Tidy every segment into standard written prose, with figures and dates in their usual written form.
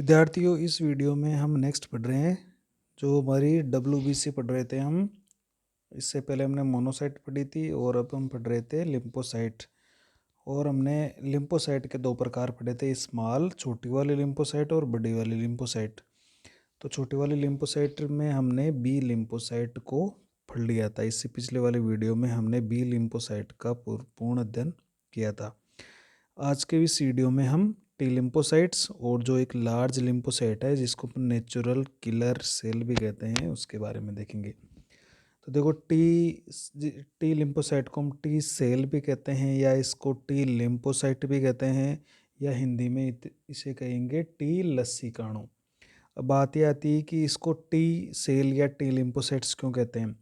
विद्यार्थियों, इस वीडियो में हम नेक्स्ट पढ़ रहे हैं जो हमारी WBC पढ़ रहे थे हम। इससे पहले हमने मोनोसाइट पढ़ी थी और अब हम पढ़ रहे थे लिम्फोसाइट। और हमने लिम्फोसाइट के दो प्रकार पढ़े थे, स्मॉल छोटी वाली लिम्फोसाइट और बड़ी वाली लिम्फोसाइट। तो छोटी वाली लिम्फोसाइट में हमने बी लिम्फोसाइट को पढ़ लिया था। इससे पिछले वाले वीडियो में हमने बी लिम्फोसाइट का पूर्ण अध्ययन किया था। आज के इस वीडियो में हम टी लिम्फोसाइट्स और जो एक लार्ज लिम्फोसाइट है जिसको अपन नेचुरल किलर सेल भी कहते हैं उसके बारे में देखेंगे। तो देखो, टी लिम्फोसाइट को हम टी सेल भी कहते हैं या इसको टी लिम्फोसाइट भी कहते हैं या हिंदी में इसे कहेंगे टी लसीकाणु। अब बात ये आती है कि इसको टी सेल या टी लिम्फोसाइट्स क्यों कहते हैं।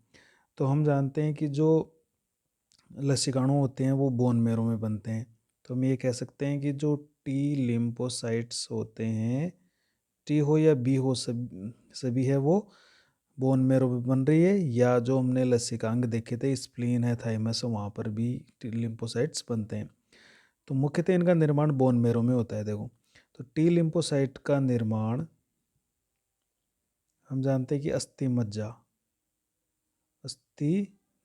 तो हम जानते हैं कि जो लसीकाणु होते हैं वो बोन मेरो में बनते हैं। तो हम ये कह सकते हैं कि जो टी लिम्फोसाइट्स होते हैं, टी हो या बी हो, सभी है वो बोन मेरो में बन रही है, या जो हमने लसीकांग देखे थे स्प्लीन है, थाइमस है, वहाँ पर भी टी लिम्फोसाइट्स बनते हैं। तो मुख्यतः इनका निर्माण बोन मेरो में होता है। देखो, तो टी लिम्फोसाइट का निर्माण हम जानते हैं कि अस्थि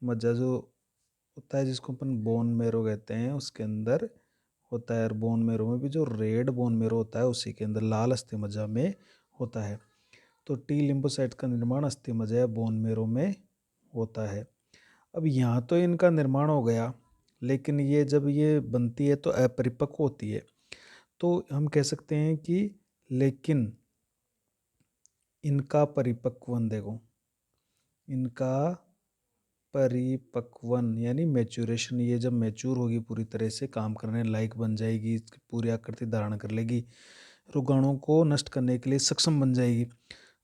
मज्जा जो होता है जिसको अपन बोन मेरो कहते हैं उसके अंदर होता है। और बोन मेरो में भी जो रेड बोन मेरो होता है उसी के अंदर लाल अस्थि मज्जा में होता है। तो टी लिम्फोसाइट का निर्माण अस्थि मज्जा या बोन मेरो में होता है। अब यहाँ तो इनका निर्माण हो गया, लेकिन ये जब ये बनती है तो अपरिपक्व होती है। तो हम कह सकते हैं कि लेकिन इनका परिपक्वन, देखो, इनका परिपक्वन यानी मैच्योरेशन, ये जब मैच्योर होगी पूरी तरह से काम करने लायक बन जाएगी, पूरी आकृति धारण कर लेगी, रोगाणुओं को नष्ट करने के लिए सक्षम बन जाएगी,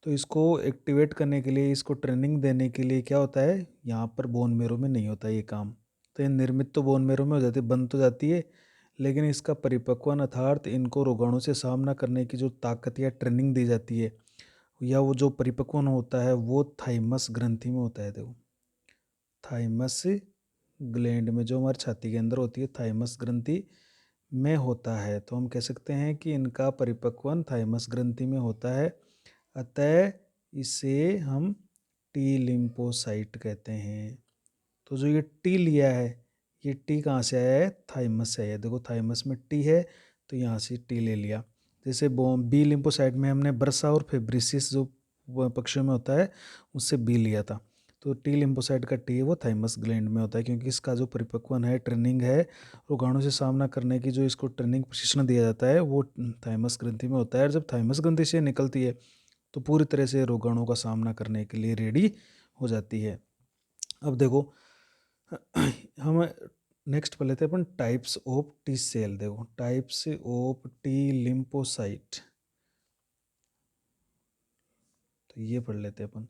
तो इसको एक्टिवेट करने के लिए, इसको ट्रेनिंग देने के लिए क्या होता है, यहाँ पर बोन मेरो में नहीं होता ये काम। तो ये निर्मित तो बोन मेरो में हो जाती है, बन तो जाती है, लेकिन इसका परिपक्वन अर्थात इनको रोगाणु से सामना करने की जो ताकत या ट्रेनिंग दी जाती है, या वो जो परिपक्वन होता है वो थाइमस ग्रंथि में होता है। देखो, थाइमस ग्लैंड में जो हमारी छाती के अंदर होती है, थाइमस ग्रंथि में होता है। तो हम कह सकते हैं कि इनका परिपक्वन थाइमस ग्रंथि में होता है, अतः इसे हम टी लिम्फोसाइट कहते हैं। तो जो ये टी लिया है, ये टी कहाँ से आया है, थाइमस से आया है। देखो, थाइमस में टी है तो यहाँ से टी ले लिया। जैसे बी लिम्फोसाइट में हमने ब्रसा और फेब्रिसिस जो पक्षियों में होता है उससे बी लिया था। तो टी लिम्फोसाइट का टी है वो थाइमस ग्लैंड में होता है, क्योंकि इसका जो परिपक्वन है, ट्रेनिंग है, रोगाणु से सामना करने की जो इसको ट्रेनिंग प्रशिक्षण दिया जाता है वो थाइमस ग्रंथि में होता है। और जब थाइमस ग्रंथि से निकलती है तो पूरी तरह से रोगाणुओं का सामना करने के लिए रेडी हो जाती है। अब देखो, हम नेक्स्ट पढ़ लेते हैं अपन टाइप्स ऑफ टी सेल। देखो, टाइप्स ऑफ टी लिम्फोसाइट, तो ये पढ़ लेते हैं अपन।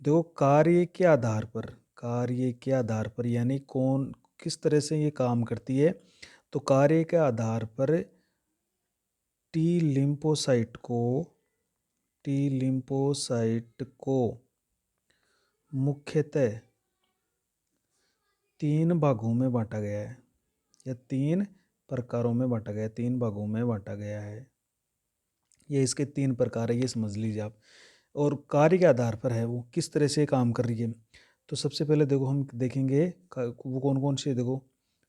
देखो, कार्य के आधार पर यानी कौन किस तरह से ये काम करती है, तो कार्य के आधार पर टी लिम्फोसाइट को मुख्यतः 3 भागों में बांटा गया है, या 3 प्रकारों में बांटा गया है, 3 भागों में बांटा गया है। ये इसके 3 प्रकार है, ये समझ लीजिए आप। और कार्य के आधार पर है वो किस तरह से काम कर रही है। तो सबसे पहले देखो, हम देखेंगे वो कौन कौन सी है। देखो,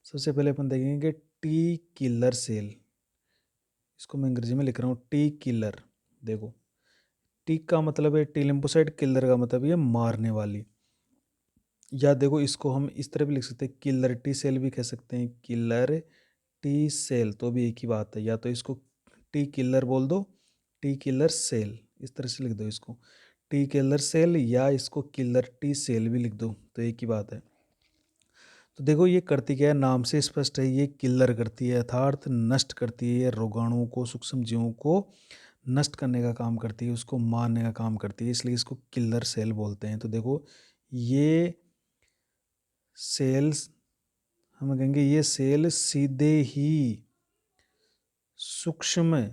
सबसे पहले अपन देखेंगे टी किलर सेल। इसको मैं अंग्रेजी में लिख रहा हूँ, टी किलर। देखो, टी का मतलब है टी लिम्फोसाइट, किलर का मतलब ये मारने वाली। या देखो, इसको हम इस तरह भी लिख सकते हैं, किलर टी सेल भी कह सकते हैं, किलर टी सेल, तो भी एक ही बात है। या तो इसको टी किलर बोल दो, टी किलर सेल, इस तरह से लिख दो इसको, टी किलर सेल, या इसको किलर टी सेल भी लिख दो, तो एक ही बात है। तो देखो, ये करती क्या है, नाम से स्पष्ट है, ये किलर करती है अर्थात नष्ट करती है, ये रोगाणुओं को, सूक्ष्म जीवों को नष्ट करने का काम करती है, उसको मारने का काम करती है, इसलिए इसको किलर सेल बोलते हैं। तो देखो, ये सेल्स, हम कहेंगे ये सेल सीधे ही सूक्ष्म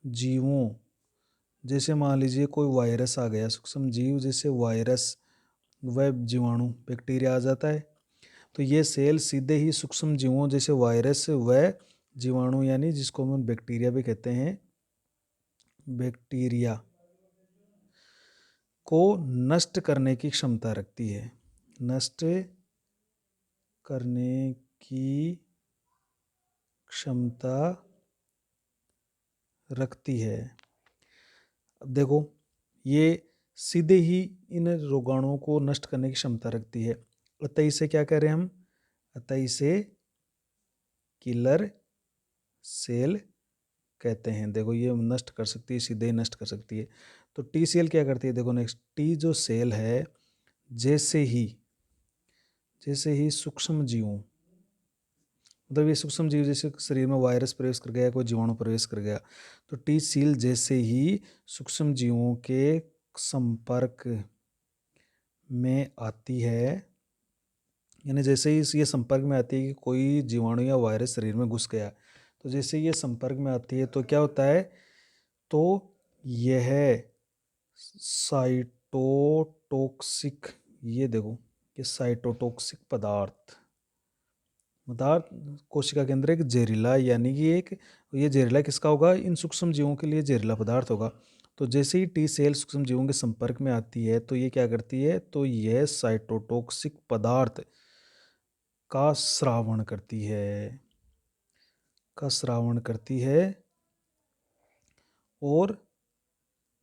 जीवों, जैसे मान लीजिए कोई वायरस आ गया, सूक्ष्म जीव जैसे वायरस, वह जीवाणु, बैक्टीरिया आ जाता है, तो ये सेल सीधे ही सूक्ष्म जीवों जैसे वायरस व जीवाणु, यानी जिसको हम बैक्टीरिया भी कहते हैं, बैक्टीरिया को नष्ट करने की क्षमता रखती है, नष्ट करने की क्षमता रखती है। अब देखो, ये सीधे ही इन रोगाणुओं को नष्ट करने की क्षमता रखती है, अतः इसे क्या कह रहे हैं हम, अतः इसे किलर सेल कहते हैं। देखो, ये नष्ट कर सकती है, सीधे ही नष्ट कर सकती है। तो टी सेल क्या करती है, देखो नेक्स्ट, टी जो सेल है, जैसे ही सूक्ष्म जीवों, मतलब ये सूक्ष्म जीव जैसे शरीर में वायरस प्रवेश कर गया, कोई जीवाणु प्रवेश कर गया, तो टी सेल जैसे ही सूक्ष्म जीवों के संपर्क में आती है, यानी जैसे ही ये संपर्क में आती है कि कोई जीवाणु या वायरस शरीर में घुस गया, तो जैसे ये संपर्क में आती है तो क्या होता है, तो यह साइटोटॉक्सिक, ये देखो, ये साइटोटॉक्सिक पदार्थ कोशिका के अंदर एक जहरीला, यानी कि ये जहरीला किसका होगा, इन सूक्ष्म जीवों के लिए जहरीला पदार्थ होगा। तो जैसे ही टी सेल सूक्ष्म जीवों के संपर्क में आती है तो ये क्या करती है, तो यह साइटोटॉक्सिक पदार्थ का स्रावण करती है और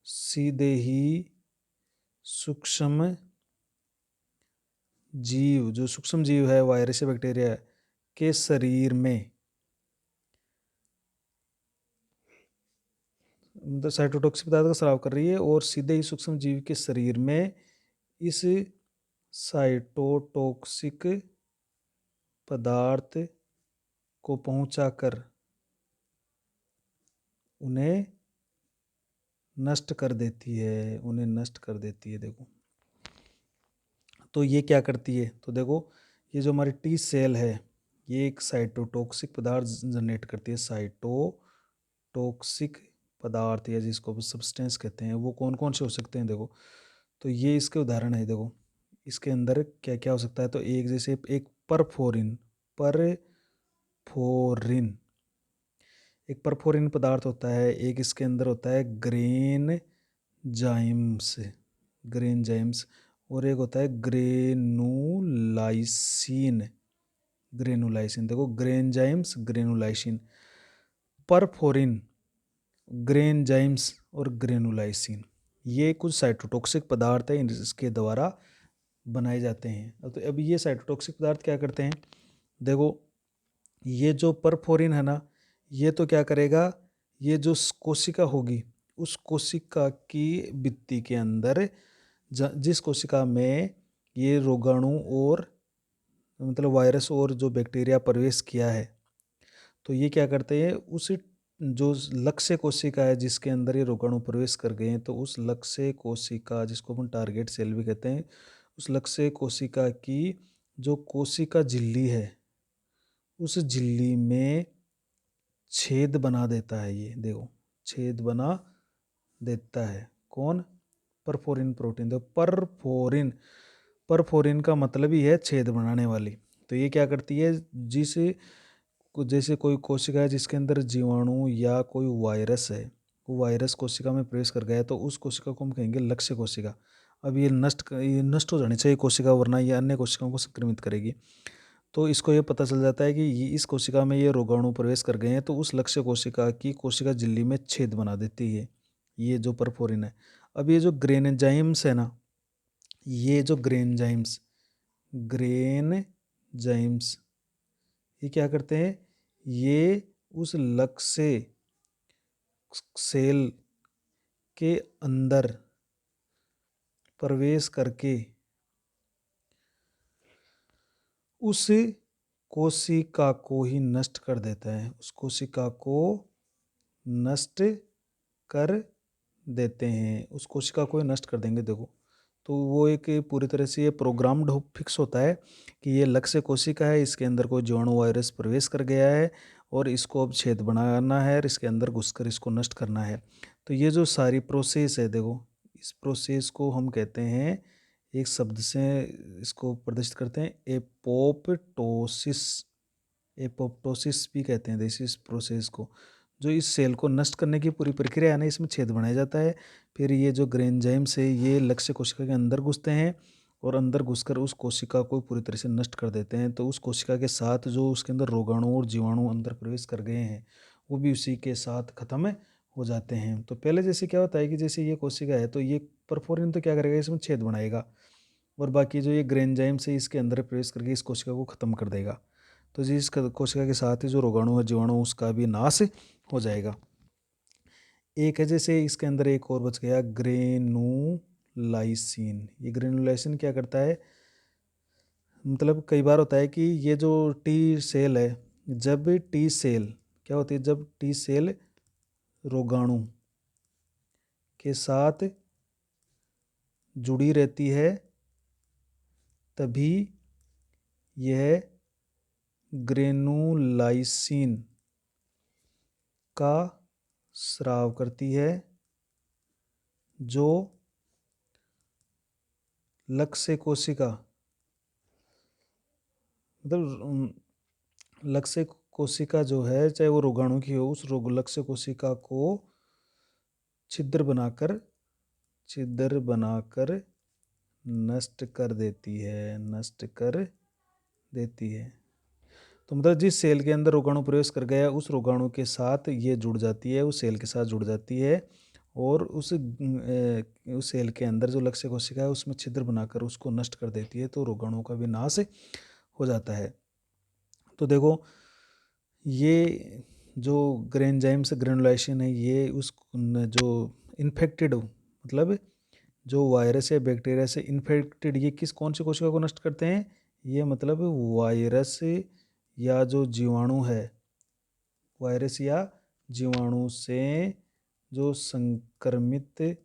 सीधे ही सूक्ष्म जीव, जो सूक्ष्म जीव है, वायरस या बैक्टीरिया के शरीर में, मतलब साइटोटॉक्सिक पदार्थ का स्राव कर रही है और सीधे ही सूक्ष्म जीव के शरीर में इस साइटोटॉक्सिक पदार्थ को पहुंचाकर उन्हें नष्ट कर देती है, देखो। तो ये क्या करती है, तो देखो, ये जो हमारी टी सेल है, ये एक साइटोटॉक्सिक पदार्थ जनरेट करती है। साइटोटॉक्सिक पदार्थ या जिसको सब्सटेंस कहते हैं, वो कौन कौन से हो सकते हैं, देखो। तो ये इसके उदाहरण है, देखो इसके अंदर क्या क्या हो सकता है। तो एक जैसे एक परफोरिन एक परफोरिन पदार्थ होता है, एक इसके अंदर होता है ग्रेनजाइम्स, और एक होता है ग्रेनुलाइसिन। देखो, ग्रेनुलाइसिन, परफोरिन, ग्रेनजाइम्स और ग्रेनुलाइसिन, ये कुछ साइटोटॉक्सिक पदार्थ है, इसके द्वारा बनाए जाते हैं। तो अब ये साइटोटॉक्सिक पदार्थ क्या करते हैं, देखो, ये जो परफोरिन है ना, ये तो क्या करेगा, ये जो कोशिका होगी, उस कोशिका की भित्ति के अंदर जिस कोशिका में ये रोगाणु और मतलब वायरस और जो बैक्टीरिया प्रवेश किया है, तो ये क्या करते हैं, उस जो लक्ष्य कोशिका है जिसके अंदर ये रोगाणु प्रवेश कर गए हैं, तो उस लक्ष्य कोशिका, जिसको अपन टारगेट सेल भी कहते हैं, उस लक्ष्य कोशिका की जो कोशिका झिल्ली है, उस झिल्ली में छेद बना देता है। ये देखो, छेद बना देता है कौन, परफोरिन प्रोटीन। तो परफोरिन का मतलब ही है छेद बनाने वाली। तो ये क्या करती है, जैसे कोई कोशिका है जिसके अंदर जीवाणु या कोई वायरस है, वो वायरस कोशिका में प्रवेश कर गया है, तो उस कोशिका को हम कहेंगे लक्ष्य कोशिका। अब ये नष्ट हो जानी चाहिए कोशिका, वरना ये अन्य कोशिकाओं को संक्रमित करेगी। तो इसको ये पता चल जाता है कि इस कोशिका में ये रोगाणु प्रवेश कर गए हैं, तो उस लक्ष्य कोशिका की कोशिका झिल्ली में छेद बना देती है, ये जो परफोरिन है। अब ये जो ग्रेनजाइम्स है ना, ये जो ग्रेनजाइम्स ये क्या करते हैं, ये उस लक्ष्य सेल के अंदर प्रवेश करके उस कोशिका को ही नष्ट कर देता है, उस कोशिका को नष्ट कर देते हैं, उस कोशिका को नष्ट कर देंगे। देखो, तो वो एक पूरी तरह से ये प्रोग्राम्ड फिक्स होता है कि ये लक्ष्य कोशिका है, इसके अंदर कोई जीवाणु वायरस प्रवेश कर गया है और इसको अब छेद बनाना है और इसके अंदर घुसकर इसको नष्ट करना है। तो ये जो सारी प्रोसेस है, देखो, इस प्रोसेस को हम कहते हैं, एक शब्द से इसको प्रदर्शित करते हैं, एपोप्टोसिस भी कहते हैं इस प्रोसेस को, जो इस सेल को नष्ट करने की पूरी प्रक्रिया है ना, इसमें छेद बनाया जाता है। फिर ये जो ग्रेन्जाइम्स है ये लक्ष्य कोशिका के अंदर घुसते हैं और अंदर घुसकर उस कोशिका को पूरी तरह से नष्ट कर देते हैं। तो उस कोशिका के साथ जो उसके अंदर रोगाणु और जीवाणु अंदर प्रवेश कर गए हैं वो भी उसी के साथ खत्म हो जाते हैं। तो पहले जैसे क्या होता है कि जैसे ये कोशिका है तो ये परफोरिन तो क्या करेगा, इसमें छेद बनाएगा और बाकी जो ये ग्रेन्जाइम से इसके अंदर प्रवेश करके इस कोशिका को खत्म कर देगा। तो जिस कोशिका के साथ ही जो रोगाणु है जीवाणु उसका भी नाश हो जाएगा। एक है जैसे इसके अंदर एक और बच गया ग्रेनुलाइसिन। ये ग्रेनुलाइसिन क्या करता है, मतलब कई बार होता है कि ये जो टी सेल है, जब टी सेल क्या होती है, जब टी सेल रोगाणु के साथ जुड़ी रहती है तभी यह ग्रेनुलाइसिन का स्राव करती है, जो लक्ष्य कोशिका मतलब लक्ष्य कोशिका जो है चाहे वो रोगाणु की हो, उस लक्ष्य कोशिका को छिद्र बनाकर नष्ट कर देती है। तो मतलब जिस सेल के अंदर रोगाणु प्रवेश कर गया उस रोगाणु के साथ ये जुड़ जाती है, उस सेल के साथ जुड़ जाती है और उस सेल के अंदर जो लक्ष्य कोशिका है उसमें छिद्र बनाकर उसको नष्ट कर देती है, तो रोगाणु का भी नाश हो जाता है। तो देखो ये जो ग्रेन्जाइम्स ग्रेनुलाइसिन है ये उस जो इन्फेक्टेड मतलब जो वायरस या बैक्टीरिया से इन्फेक्टेड ये कौन सी कोशिका को नष्ट करते हैं, ये मतलब वायरस या जो जीवाणु है, वायरस या जीवाणु से जो संक्रमित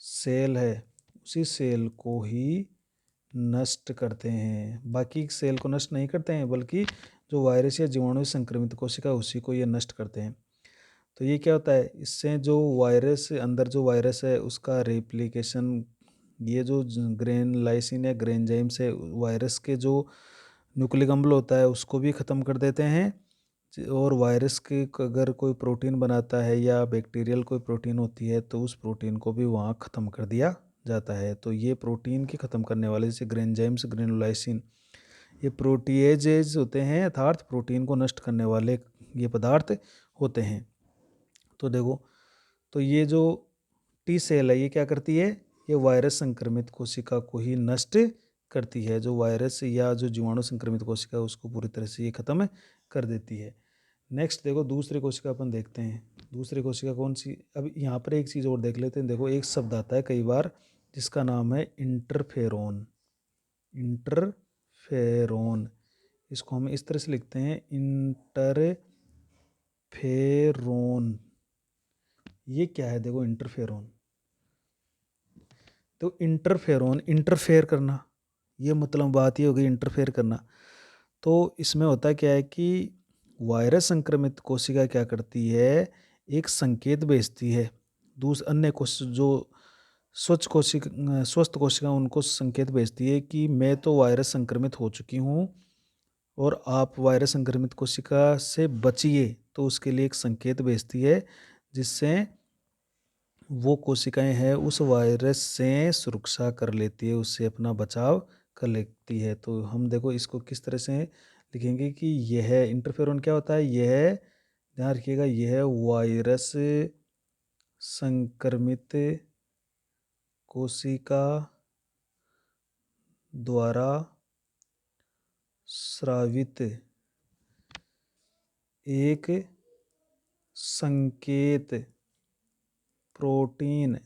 सेल है उसी सेल को ही नष्ट करते हैं। बाकी सेल को नष्ट नहीं करते हैं बल्कि जो वायरस या जीवाणु से संक्रमित कोशिका उसी को ये नष्ट करते हैं। तो ये क्या होता है, इससे जो वायरस अंदर जो वायरस है उसका रेप्लिकेशन, ये जो ग्रेनुलाइसिन या ग्रेन्जाइम से वायरस के जो न्यूक्लिक अम्ल होता है उसको भी ख़त्म कर देते हैं और वायरस के अगर कोई प्रोटीन बनाता है या बैक्टीरियल कोई प्रोटीन होती है तो उस प्रोटीन को भी वहाँ ख़त्म कर दिया जाता है। तो ये प्रोटीन की ख़त्म करने वाले जैसे ग्रेन्जाइम्स ग्रेनुलाइसिन ये प्रोटीएजेज होते हैं, अर्थात प्रोटीन को नष्ट करने वाले ये पदार्थ होते हैं। तो देखो तो ये जो टी सेल है ये क्या करती है, ये वायरस संक्रमित कोशिका को ही नष्ट करती है। जो वायरस या जो जीवाणु संक्रमित कोशिका है उसको पूरी तरह से ये खत्म कर देती है। नेक्स्ट देखो दूसरी कोशिका अपन देखते हैं। दूसरी कोशिका कौन सी, अब यहाँ पर एक चीज़ और देख लेते हैं। देखो एक शब्द आता है कई बार जिसका नाम है इंटरफेरोन। इंटरफेरोन इसको हम इस तरह से लिखते हैं इंटरफेरोन। ये क्या है, देखो इंटरफेरोन, तो इंटरफेरोन इंटरफेयर करना, ये मतलब बात ये हो गई इंटरफेयर करना। तो इसमें होता क्या है कि वायरस संक्रमित कोशिका क्या करती है, एक संकेत भेजती है अन्य जो स्वस्थ कोशिका उनको संकेत भेजती है कि मैं तो वायरस संक्रमित हो चुकी हूँ और आप वायरस संक्रमित कोशिका से बचिए। तो उसके लिए एक संकेत भेजती है जिससे वो कोशिकाएं हैं उस वायरस से सुरक्षा कर लेती है, उससे अपना बचाव कर लेती है। तो हम देखो इसको किस तरह से लिखेंगे कि यह इंटरफेरोन क्या होता है, यह ध्यान रखिएगा, यह वायरस संक्रमित कोशिका द्वारा स्रावित एक संकेत प्रोटीन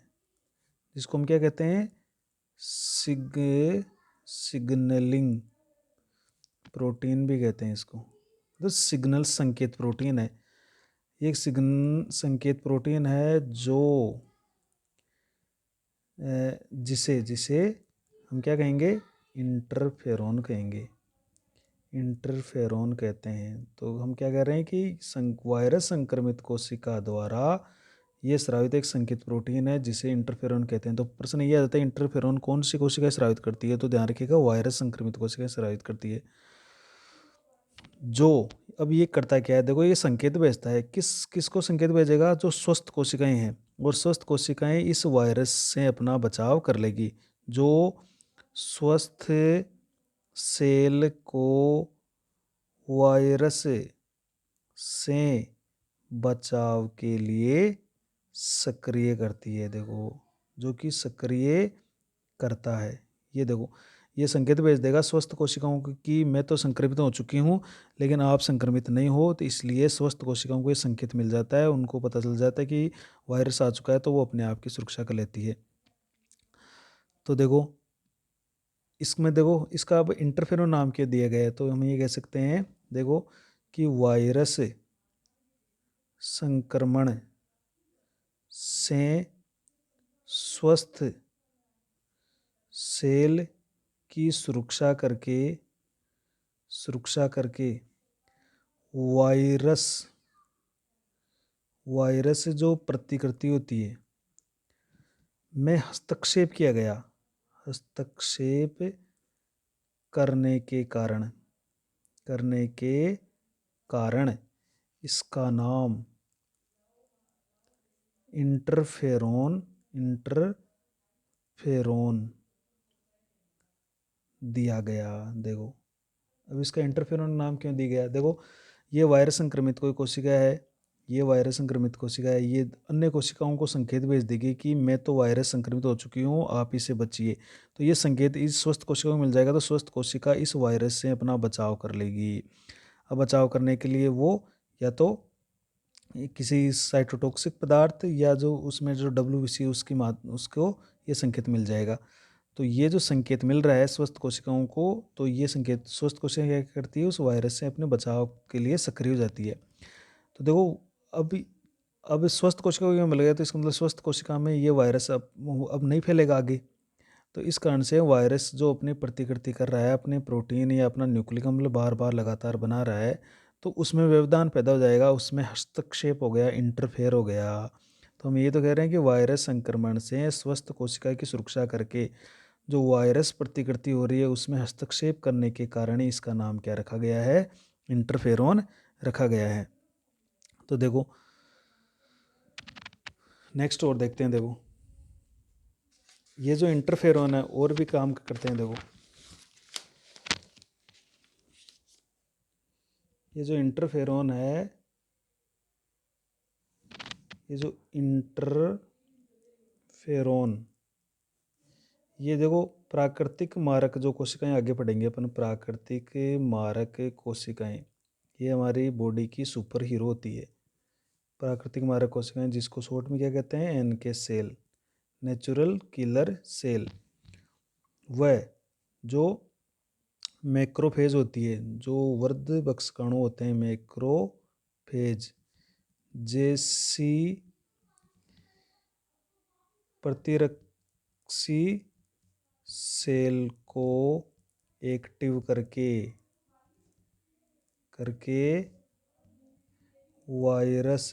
जिसको हम क्या कहते हैं, सिग्नलिंग प्रोटीन भी कहते हैं इसको। तो सिग्नल संकेत प्रोटीन है, एक संकेत प्रोटीन है जो जिसे हम क्या कहेंगे, इंटरफेरोन कहेंगे, इंटरफेरोन कहते हैं। तो हम क्या कह रहे हैं कि वायरस संक्रमित कोशिका द्वारा ये स्रावित एक संकेत प्रोटीन है जिसे इंटरफेरोन कहते हैं। तो प्रश्न ये आ जाता है इंटरफेरोन कौन सी कोशिका स्रावित करती है, तो ध्यान रखिएगा वायरस संक्रमित कोशिका स्रावित करती है। जो अब ये करता क्या है, देखो ये संकेत भेजता है, किसको संकेत भेजेगा, जो स्वस्थ कोशिकाएं हैं, और स्वस्थ कोशिकाएं इस वायरस से अपना बचाव कर लेगी। जो स्वस्थ सेल को वायरस से बचाव के लिए सक्रिय करती है। देखो, जो कि सक्रिय करता है, ये देखो, ये संकेत भेज देगा स्वस्थ कोशिकाओं को कि मैं तो संक्रमित हो चुकी हूँ, लेकिन आप संक्रमित नहीं हो। तो इसलिए स्वस्थ कोशिकाओं को ये संकेत मिल जाता है, उनको पता चल जाता है कि वायरस आ चुका है, तो वो अपने आप की सुरक्षा कर लेती है। तो देखो, इसमें देखो, इसका अब इंटरफेरोन नाम क्यों दिया गया है, तो हम ये कह सकते हैं, देखो, कि वायरस संक्रमण से स्वस्थ सेल की सुरक्षा करके वायरस जो प्रतिकृति होती है में हस्तक्षेप किया गया। हस्तक्षेप करने के कारण इसका नाम इंटरफेरोन दिया गया। देखो, अब इसका इंटरफेरोन नाम क्यों दिया गया, देखो, ये वायरस संक्रमित कोई कोशिका है, ये वायरस संक्रमित कोशिका है, ये अन्य कोशिकाओं को संकेत भेज देगी कि मैं तो वायरस संक्रमित हो चुकी हूँ, आप इससे बचिए। तो ये संकेत इस स्वस्थ कोशिका को मिल जाएगा, तो स्वस्थ कोशिका इस वायरस से अपना बचाव कर लेगी। अब बचाव करने के लिए वो या तो किसी साइटोटॉक्सिक पदार्थ या जो उसमें जो WBC उसको ये संकेत मिल जाएगा। तो ये जो संकेत मिल रहा है स्वस्थ कोशिकाओं को, तो ये संकेत स्वस्थ कोशिका क्या करती है, उस वायरस से अपने बचाव के लिए सक्रिय हो जाती है। तो देखो, अब स्वस्थ कोशिका को मिल गया, तो इसका मतलब स्वस्थ कोशिका में ये वायरस अब नहीं फैलेगा आगे। तो इस कारण से वायरस जो अपनी प्रतिकृति कर रहा है, अपने प्रोटीन या अपना न्यूक्लिक अम्ल बार बार लगातार बना रहा है, तो उसमें व्यवधान पैदा हो जाएगा, उसमें हस्तक्षेप हो गया, इंटरफेयर हो गया। तो हम ये तो कह रहे हैं कि वायरस संक्रमण से स्वस्थ कोशिका की सुरक्षा करके जो वायरस प्रतिकृति हो रही है उसमें हस्तक्षेप करने के कारण ही इसका नाम क्या रखा गया है, इंटरफेरोन रखा गया है। तो देखो, नेक्स्ट और देखते हैं। देखो, ये जो इंटरफेरोन है और भी काम करते हैं। देखो, ये जो इंटरफेरोन है, ये जो इंटरफेरोन, ये देखो, प्राकृतिक मारक जो कोशिकाएं, आगे पढ़ेंगे अपन, प्राकृतिक मारक कोशिकाएं, ये हमारी बॉडी की सुपर हीरो होती है। प्राकृतिक मारक कोशिकाएं, जिसको शॉर्ट में क्या कहते हैं, NK cell, natural killer cell. वह जो मैक्रोफेज होती है, जो वर्धबक्षकणु होते हैं, मैक्रोफेज जैसी प्रतिरक्षी सेल को एक्टिव करके वायरस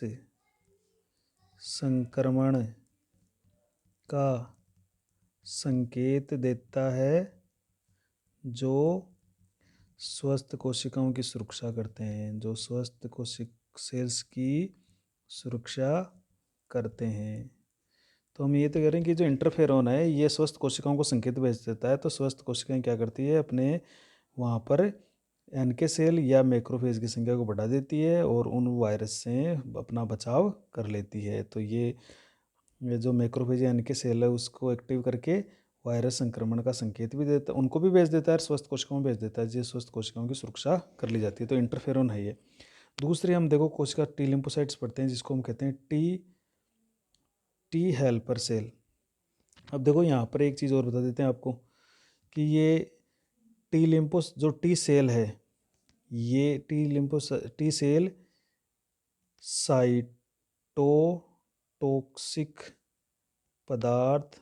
संक्रमण का संकेत देता है, जो स्वस्थ कोशिकाओं की सुरक्षा करते हैं, जो स्वस्थ सेल्स की सुरक्षा करते हैं। तो हम ये तो कह रहे हैं कि जो इंटरफेरोन है, ये स्वस्थ कोशिकाओं को संकेत भेज देता है, तो स्वस्थ कोशिकाएं क्या करती है, अपने वहाँ पर NK सेल या मैक्रोफेज की संख्या को बढ़ा देती है और उन वायरस से अपना बचाव कर लेती है। तो ये जो मैक्रोफेज या NK सेल है उसको एक्टिव करके वायरस संक्रमण का संकेत भी देता है, उनको भी भेज देता है, स्वस्थ कोशिकाओं में भेज देता है, जिस स्वस्थ कोशिकाओं की सुरक्षा कर ली जाती है। तो इंटरफेरोन है ये। दूसरी हम देखो कोशिका टी लिम्फोसाइट्स पढ़ते हैं, जिसको हम कहते हैं टी हेल्पर सेल। अब देखो, यहाँ पर एक चीज़ और बता देते हैं आपको कि ये जो टी सेल है, ये टी सेल साइटोटॉक्सिक पदार्थ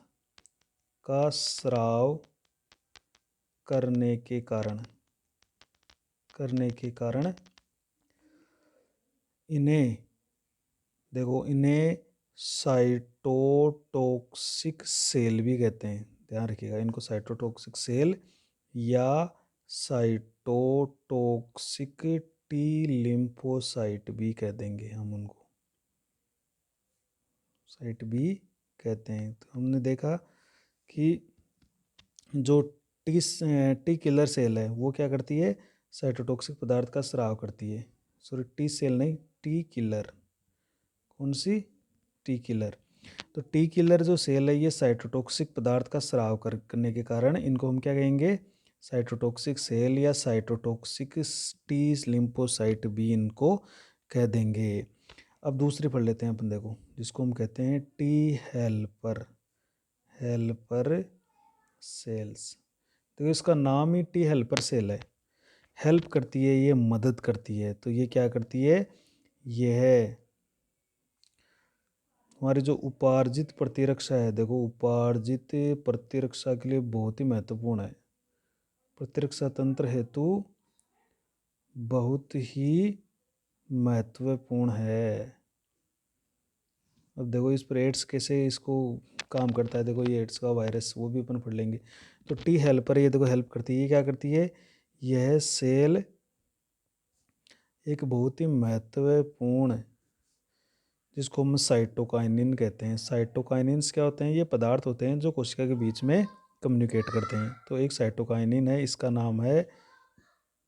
का स्राव करने के कारण इन्हें साइटोटॉक्सिक सेल भी कहते हैं। ध्यान रखिएगा, इनको साइटोटॉक्सिक सेल या साइटोटॉक्सिक टी लिम्फोसाइट भी कह देंगे हम उनको, साइट भी कहते हैं। तो हमने देखा कि जो टी किलर सेल है वो क्या करती है, साइटोटॉक्सिक पदार्थ का स्राव करती है। सॉरी, टी सेल नहीं, टी किलर। कौन सी? T killer. तो टी किलर जो सेल है ये साइटोटॉक्सिक पदार्थ का स्राव करने के कारण इनको हम क्या कहेंगे, साइटोटॉक्सिक सेल या साइटोटॉक्सिक टी लिम्फोसाइट भी इनको कह देंगे। अब दूसरी पढ़ लेते हैं अपन, देखो, जिसको हम कहते हैं टी हेल्पर, हेल्पर सेल्स। तो इसका नाम ही टी हेल्पर सेल है, हेल्प करती है, ये मदद करती है। तो ये क्या करती है, यह हमारी जो उपार्जित प्रतिरक्षा है, देखो उपार्जित प्रतिरक्षा के लिए बहुत ही महत्वपूर्ण है, प्रतिरक्षा तंत्र हेतु बहुत ही महत्वपूर्ण है। अब देखो इस पर एड्स कैसे इसको काम करता है, देखो ये एड्स का वायरस वो भी अपन पढ़ लेंगे। तो टी हेल्पर ये देखो हेल्प करती है, ये क्या करती है, यह सेल एक बहुत ही महत्वपूर्ण, जिसको हम साइटोकाइनिन कहते हैं। साइटोकाइनिन्स क्या होते हैं, ये पदार्थ होते हैं जो कोशिका के बीच में कम्युनिकेट करते हैं। तो एक साइटोकाइनिन है, इसका नाम है,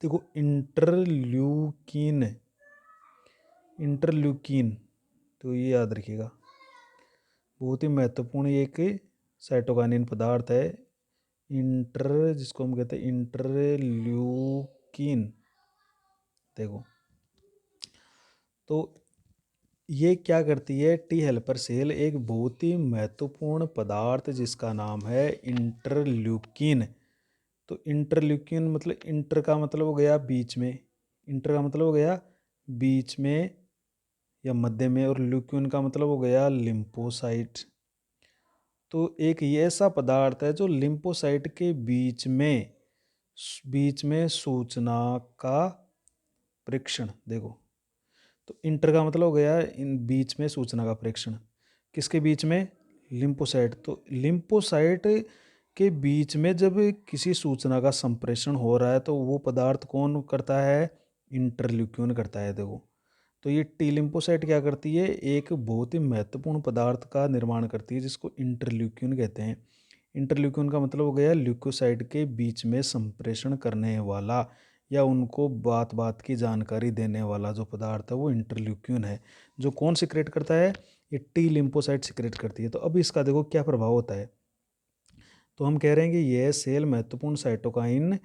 देखो, इंटरल्यूकिन, इंटरल्यूकिन। तो ये याद रखिएगा, बहुत ही महत्वपूर्ण एक साइटोकाइनिन पदार्थ है, जिसको हम कहते हैं इंटरल्यूकिन। देखो, तो ये क्या करती है, टी हेल्पर सेल एक बहुत ही महत्वपूर्ण पदार्थ जिसका नाम है इंटरल्यूकिन। तो इंटरल्यूकिन मतलब, इंटर का मतलब हो गया बीच में, इंटर का मतलब हो गया बीच में या मध्य में, और ल्यूकिन का मतलब हो गया लिम्फोसाइट। तो एक ये ऐसा पदार्थ है जो लिम्फोसाइट के बीच में सूचना का प्रेषण, देखो, तो इंटर का मतलब हो गया इन बीच में सूचना का प्रेषण, किसके बीच में, लिम्फोसाइट। तो लिम्फोसाइट के बीच में जब किसी सूचना का संप्रेषण हो रहा है तो वो पदार्थ कौन करता है, इंटरल्यूकिन करता है। देखो, तो ये टी लिम्फोसाइट क्या करती है, एक बहुत ही महत्वपूर्ण पदार्थ का निर्माण करती है जिसको इंटरल्यूकिन कहते हैं। इंटरल्यूकिन का मतलब हो गया ल्यूकोसाइट के बीच में संप्रेषण करने वाला या उनको बात बात की जानकारी देने वाला जो पदार्थ है वो इंटरल्यूकिन है, जो कौन सिक्रेट करता है, ये टी लिम्फोसाइट सिक्रेट करती है। तो अब इसका देखो क्या प्रभाव होता है। तो हम कह रहे हैं कि यह सेल महत्वपूर्ण साइटोकाइन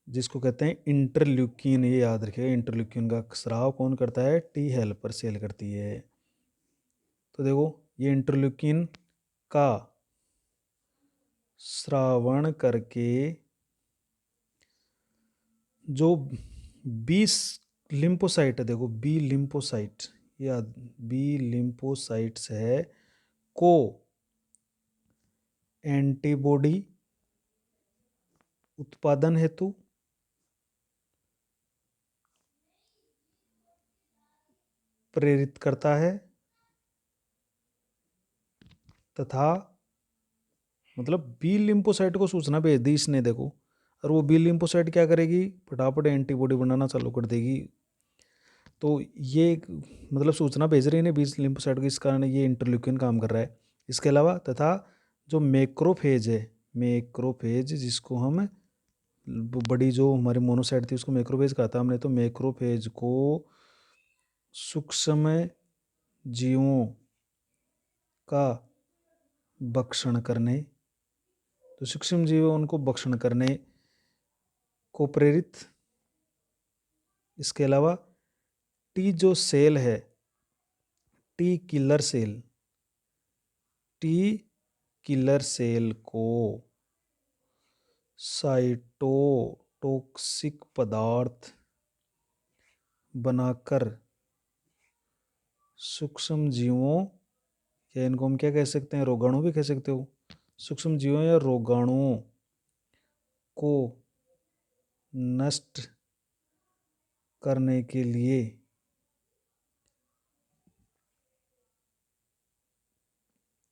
जिसको कहते हैं इंटरल्यूकिन, ये याद रखिएगा, इंटरल्यूकिन का स्राव कौन करता है, टी हेल्पर सेल करती है। तो देखो, ये इंटरल्यूकिन का श्रावण करके जो 20 लिम्फोसाइट है, देखो बी लिम्फोसाइट या बी लिम्फोसाइट्स है को एंटीबॉडी उत्पादन हेतु प्रेरित करता है तथा, मतलब बी लिम्फोसाइट को सूचना भेज दी इसने, देखो, और वो बी लिम्फोसाइट क्या करेगी, फटाफट एंटीबॉडी बनाना चालू कर देगी। तो ये मतलब सूचना भेज रही है बी लिम्फोसाइट को, इस कारण ये इंटरल्यूकिन काम कर रहा है। इसके अलावा तथा जो मैक्रोफेज है, मैक्रोफेज जिसको हम बड़ी जो हमारी मोनोसाइट थी उसको मैक्रोफेज कहा था हमने, तो मैक्रोफेज को सूक्ष्म जीवों का भक्षण करने, तो सूक्ष्म जीव उनको भक्षण करने को प्रेरित। इसके अलावा टी जो सेल है, T killer cell, T killer cell को साइटोटॉक्सिक पदार्थ बनाकर सूक्ष्म जीवों, या इनको हम क्या कह सकते हैं, रोगाणु भी कह सकते हो, सूक्ष्म जीवों या रोगाणुओं को नष्ट करने के लिए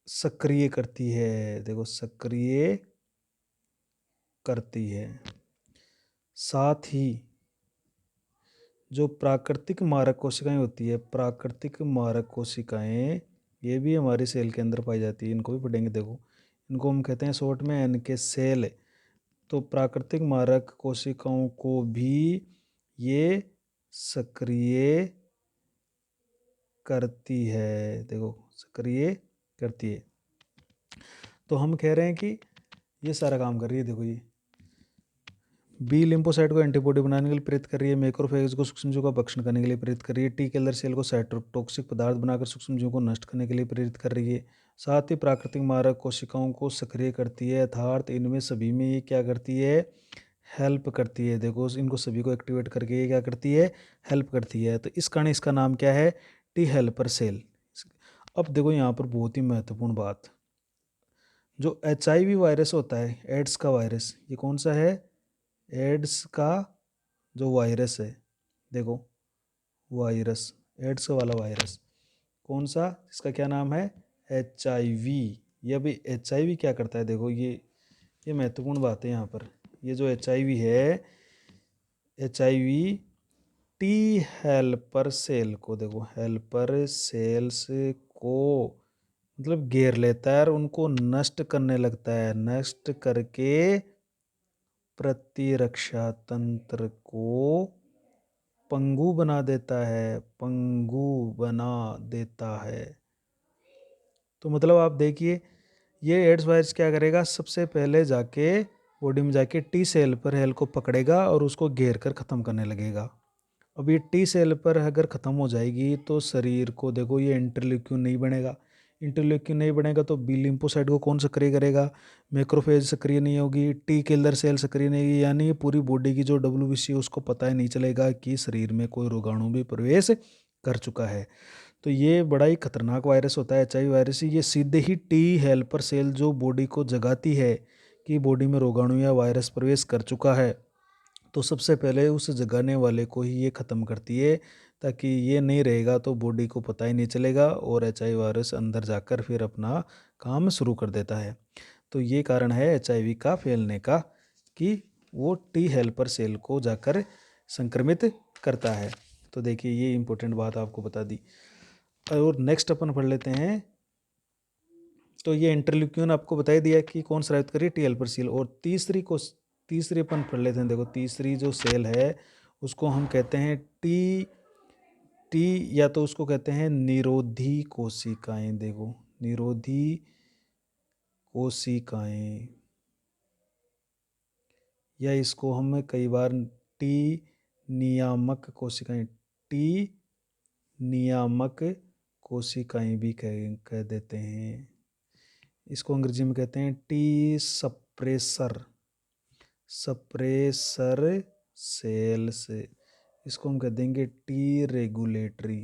सक्रिय करती है। देखो, सक्रिय करती है। साथ ही जो प्राकृतिक मारक कोशिकाएं होती है, प्राकृतिक मारक कोशिकाएं ये भी हमारी सेल के अंदर पाई जाती है, इनको भी पढ़ेंगे। देखो इनको हम कहते हैं शॉर्ट में NK सेल। तो प्राकृतिक मारक कोशिकाओं को भी ये सक्रिय करती है। देखो सक्रिय करती है। तो हम कह रहे हैं कि ये सारा काम कर रही है। देखो ये बी लिम्फोसाइट को एंटीबॉडी बनाने के लिए प्रेरित कर रही है, मैक्रोफेज को सूक्ष्मजीवों का भक्षण करने के लिए प्रेरित कर रही है, टी किलर सेल को साइटोटॉक्सिक पदार्थ बनाकर सूक्ष्मजीवों को नष्ट करने के लिए प्रेरित कर रही है। साथ ही प्राकृतिक मारक कोशिकाओं को सक्रिय करती है, अर्थात इनमें सभी में ये क्या करती है, हेल्प करती है। देखो इनको सभी को एक्टिवेट करके ये क्या करती है, हेल्प करती है। तो इस कारण इसका नाम क्या है, टी हेल्पर सेल। अब देखो यहाँ पर बहुत ही महत्वपूर्ण बात, जो HIV वायरस होता है, एड्स का वायरस, ये कौन सा है, एड्स का जो वायरस है, देखो वायरस, एड्स वाला वायरस कौन सा, इसका क्या नाम है, HIV। ये अभी HIV क्या करता है, देखो ये महत्वपूर्ण बात है यहाँ पर। ये जो HIV है, HIV टी हेल्पर सेल को, देखो हेल्पर सेल्स को मतलब घेर लेता है और उनको नष्ट करने लगता है, नष्ट करके प्रतिरक्षा तंत्र को पंगु बना देता है, पंगु बना देता है। तो मतलब आप देखिए, ये एड्स वायरस क्या करेगा, सबसे पहले जाके बॉडी में जाके टी सेल पर हेल को पकड़ेगा और उसको घेर कर ख़त्म करने लगेगा। अब ये टी सेल पर अगर ख़त्म हो जाएगी तो शरीर को, देखो ये इंटरल्यूकिन नहीं बनेगा, इंटरल्यूकिन नहीं बनेगा तो बी लिम्फोसाइट को कौन सक्रिय करेगा, मैक्रोफेज सक्रिय नहीं होगी, टी किलर सेल सक्रिय नहीं होगी, यानी पूरी बॉडी की जो WBC उसको पता ही नहीं चलेगा कि शरीर में कोई रोगाणु भी प्रवेश कर चुका है। तो ये बड़ा ही खतरनाक वायरस होता है HIV वायरस। ये सीधे ही टी हेल्पर सेल जो बॉडी को जगाती है कि बॉडी में रोगाणु या वायरस प्रवेश कर चुका है, तो सबसे पहले उस जगाने वाले को ही ये ख़त्म करती है, ताकि ये नहीं रहेगा तो बॉडी को पता ही नहीं चलेगा और HIV वायरस अंदर जाकर फिर अपना काम शुरू कर देता है। तो ये कारण है HIV का फैलने का, कि वो टी हेल्पर सेल को जाकर संक्रमित करता है। तो देखिए ये इम्पोर्टेंट बात आपको बता दी। और नेक्स्ट अपन पढ़ लेते हैं। तो ये इंटरल्यूकिन आपको बता ही दिया कि कौन स्रावित करिए, टी हेल्पर सेल। और तीसरी अपन पढ़ लेते हैं। देखो तीसरी जो सेल है उसको हम कहते हैं टी टी या तो उसको कहते हैं निरोधी कोशिकाएं। देखो निरोधी कोशिकाएं, या इसको हम कई बार टी नियामक कोशिकाएं, टी नियामक कोशिकाएं भी कह देते हैं। इसको अंग्रेजी में कहते हैं टी सप्रेसर सेल्स। इसको हम कह देंगे टी रेगुलेटरी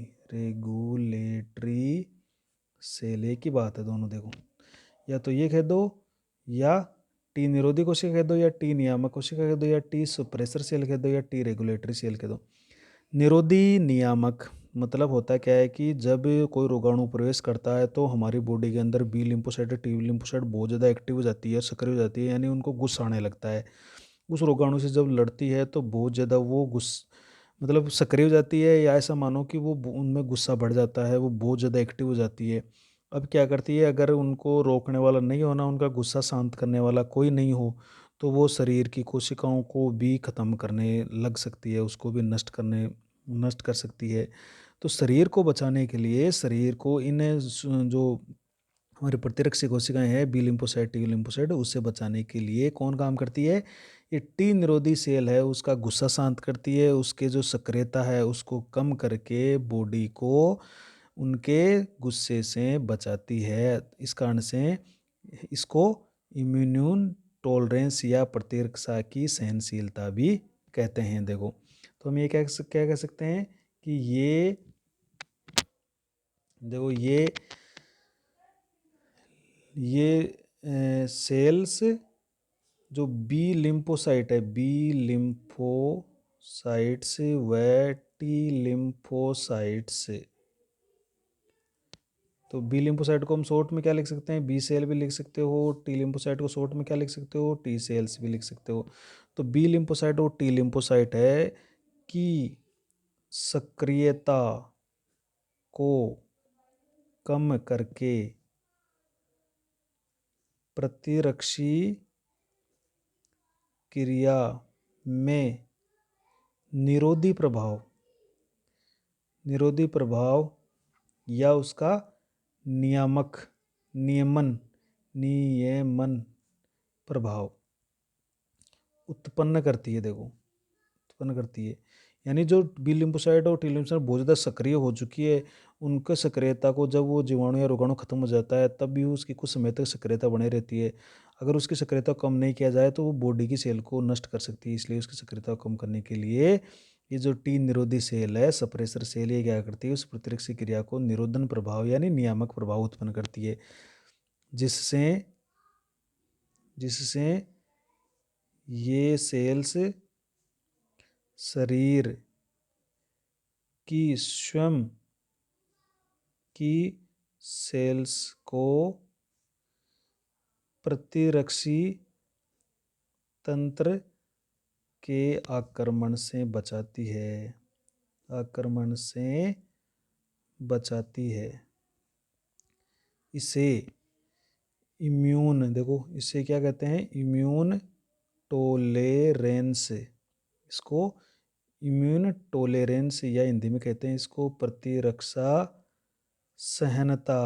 सेल। एक ही बात है दोनों। देखो या तो ये कह दो, या टी निरोधी कोशिका कह दो, या टी नियामक कोशिका कह दो, या टी सप्रेसर सेल कह दो, या टी रेगुलेटरी सेल कह दो। निरोधी नियामक मतलब होता है क्या है कि जब कोई रोगाणु प्रवेश करता है तो हमारी बॉडी के अंदर बी लिम्फोसाइट और टी लिम्फोसाइट बहुत ज़्यादा एक्टिव हो जाती है, सक्रिय हो जाती है, यानी उनको गुस्सा आने लगता है। उस रोगाणु से जब लड़ती है तो बहुत ज़्यादा वो मतलब सक्रिय हो जाती है, या ऐसा मानो कि वो उनमें गुस्सा बढ़ जाता है, वो बहुत ज़्यादा एक्टिव हो जाती है। अब क्या करती है, अगर उनको रोकने वाला नहीं हो ना, उनका गुस्सा शांत करने वाला कोई नहीं हो, तो वो शरीर की कोशिकाओं को भी ख़त्म करने लग सकती है, उसको भी नष्ट कर सकती है। तो शरीर को बचाने के लिए, शरीर को इन जो हमारी प्रतिरक्षी कोशिकाएं हैं बी लिम्फोसाइट टी लिम्फोसाइट, उससे बचाने के लिए कौन काम करती है, ये टी निरोधी सेल है, उसका गुस्सा शांत करती है, उसके जो सक्रियता है उसको कम करके बॉडी को उनके गुस्से से बचाती है। इस कारण से इसको इम्यून टॉलरेंस या प्रतिरक्षा की सहनशीलता भी कहते हैं। देखो तो हम ये क्या कह सकते हैं कि ये देखो ये सेल्स जो बी लिम्फोसाइट है, बी लिम्फोसाइट्स व टी लिम्फोसाइट्स, तो बी लिम्फोसाइट को हम शॉर्ट में क्या लिख सकते हैं, बी सेल भी लिख सकते हो, टी लिम्फोसाइट को शॉर्ट में क्या लिख सकते हो, टी सेल्स भी लिख सकते हो। तो बी लिम्फोसाइट और टी लिम्फोसाइट है कि सक्रियता को कम करके प्रतिरक्षी क्रिया में निरोधी प्रभाव या उसका नियमन प्रभाव उत्पन्न करती है। देखो, उत्पन्न करती है, यानी जो बी लिम्फोसाइट और टी लिम्फोसाइट बहुत ज़्यादा सक्रिय हो चुकी है, उनके सक्रियता को जब वो जीवाणु या रोगाणु खत्म हो जाता है तब भी उसकी कुछ समय तक सक्रियता बनी रहती है। अगर उसकी सक्रियता कम नहीं किया जाए तो वो बॉडी की सेल को नष्ट कर सकती है। इसलिए उसकी सक्रियता को कम करने के लिए ये जो टी निरोधी सेल है, सप्रेसर सेल, ये क्या करती है, उस प्रतिरक्षी क्रिया को निरोधन प्रभाव यानी नियामक प्रभाव उत्पन्न करती है, जिससे ये सेल्स शरीर की स्वयं की सेल्स को प्रतिरक्षी तंत्र के आक्रमण से बचाती है। इसे इसे क्या कहते हैं, इम्यून टोलेरेंस। इसको इम्यून टोलेरेंस या हिंदी में कहते हैं इसको प्रतिरक्षा सहनता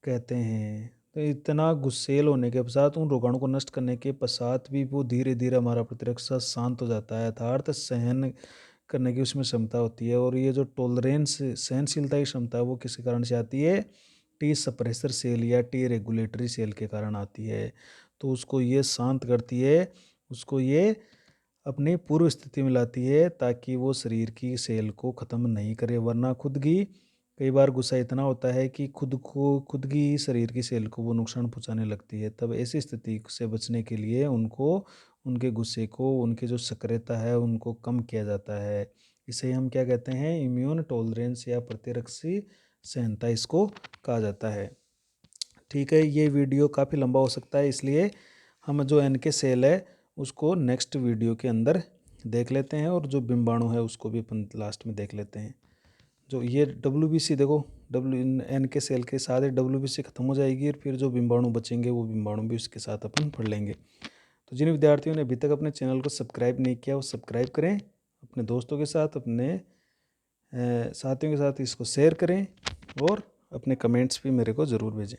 कहते हैं। तो इतना गुस्सेल होने के पश्चात, उन रोगाणु को नष्ट करने के पश्चात भी वो धीरे धीरे हमारा प्रतिरक्षा शांत हो जाता है, अर्थात सहन करने की उसमें क्षमता होती है। और ये जो टॉलरेंस, सहनशीलता की क्षमता है, वो किस कारण से आती है, टी सप्रेसर सेल या टी रेगुलेटरी सेल के कारण आती है। तो उसको ये शांत करती है, उसको ये अपनी पूर्व स्थिति में लाती है ताकि वो शरीर की सेल को ख़त्म नहीं करे। वरना खुद की कई बार गुस्सा इतना होता है कि खुद की शरीर की सेल को वो नुकसान पहुंचाने लगती है। तब ऐसी स्थिति से बचने के लिए उनको, उनके गुस्से को, उनकी जो सक्रियता है, उनको कम किया जाता है। इसे हम क्या कहते हैं, इम्यून टॉलरेंस या प्रतिरक्षी सहनता इसको कहा जाता है। ठीक है, ये वीडियो काफ़ी लंबा हो सकता है, इसलिए हम जो NK सेल है उसको नेक्स्ट वीडियो के अंदर देख लेते हैं, और जो बिम्बाणु है उसको भी अपन लास्ट में देख लेते हैं। जो ये WBC, देखो NK सेल के साथ WBC खत्म हो जाएगी, और फिर जो बिम्बाणु बचेंगे वो बिम्बाणु भी उसके साथ अपन पढ़ लेंगे। तो जिन विद्यार्थियों ने अभी तक अपने चैनल को सब्सक्राइब नहीं किया वो सब्सक्राइब करें, अपने दोस्तों के साथ, अपने साथियों के साथ इसको शेयर करें, और अपने कमेंट्स भी मेरे को ज़रूर भेजें।